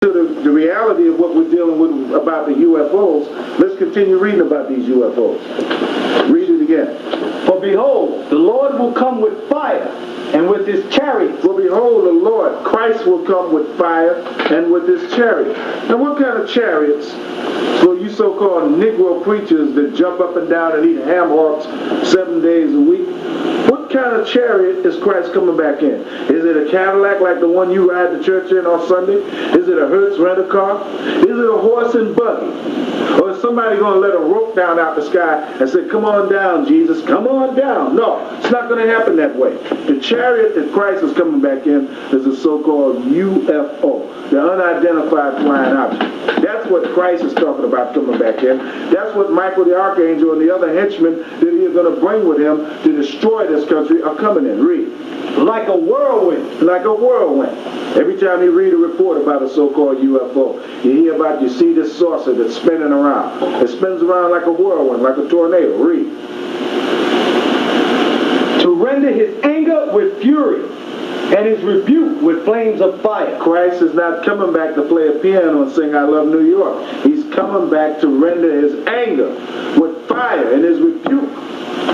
to the reality of what we're dealing with about the UFOs, let's continue reading about these UFOs. Read it again. For behold, the Lord will come with fire, and with his chariots. For behold, the Lord, Christ will come with fire and with his chariots. Now what kind of chariots? So you so-called Negro preachers that jump up and down and eat ham hocks 7 days a week, what kind of chariot is Christ coming back in? Is it a Cadillac like the one you ride to church in on Sunday? Is it a Hertz rent-a-car? Is it a horse and buggy? Or is somebody going to let a rope down out the sky and say, come on down, Jesus, come on down? No, it's not going to happen that way. The chariot that Christ is coming back in is a so-called UFO, the unidentified flying object. That's what Christ is talking about coming back in. That's what Michael the Archangel and the other henchmen that he is going to bring with him to destroy this country are coming in. Read. Like a whirlwind. Like a whirlwind. Every time you read a report about a so-called UFO, you see this saucer that's spinning around. It spins around like a whirlwind, like a tornado. Read. To render his anger with fury, and his rebuke with flames of fire. Christ is not coming back to play a piano and sing I Love New York. He's coming back to render his anger with fire and his rebuke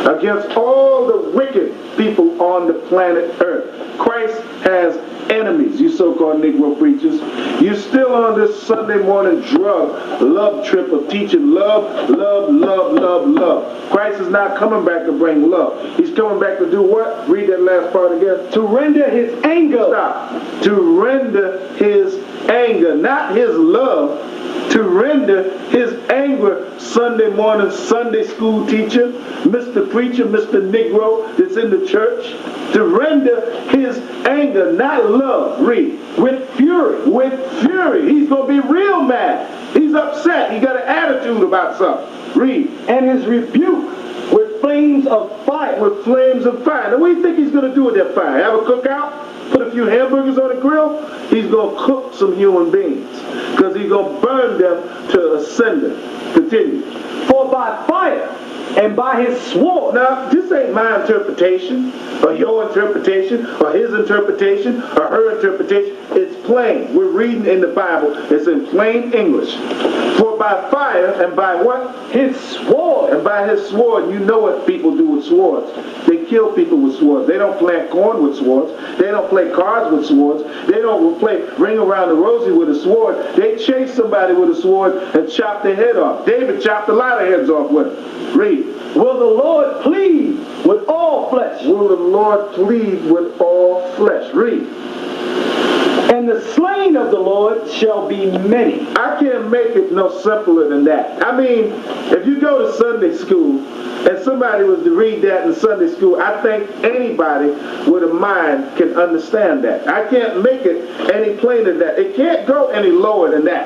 against all the wicked people on the planet Earth. Christ has enemies, you so-called Negro preachers. You're still on this Sunday morning drug love trip of teaching love, love, love, love, love. Christ is not coming back to bring love. He's coming back to do what? Read that last part again. To render his anger. Stop. To render his anger, not his love. To render his anger, Sunday morning Sunday school teacher, Mr. Preacher, Mr. Negro that's in the church. To render his anger, not love. Read. With fury. With fury. He's going to be real mad. He's upset. He got an attitude about something. Read. And his rebuke with flames of fire. With flames of fire. Now what do you think he's going to do with that fire? Have a cookout? Put a few hamburgers on the grill? He's going to cook some human beings. Because he's going to burn them to a cinder. Continue. For by fire and by his sword. Now, this ain't my interpretation, or your interpretation, or his interpretation, or her interpretation. It's plain. We're reading in the Bible. It's in plain English. For by fire and by what? His sword. And by his sword, you know what people do with swords. They kill people with swords. They don't plant corn with swords. They don't play cards with swords. They don't play ring around the rosy with a sword. They chase somebody with a sword and chop their head off. David chopped a lot of heads off with it. Read. Will the Lord plead with all flesh? Will the Lord plead with all flesh? Read. And the slain of the Lord shall be many. I can't make it no simpler than that. I mean, if you go to Sunday school and somebody was to read that in Sunday school, I think anybody with a mind can understand that. I can't make it any plainer than that. It can't go any lower than that.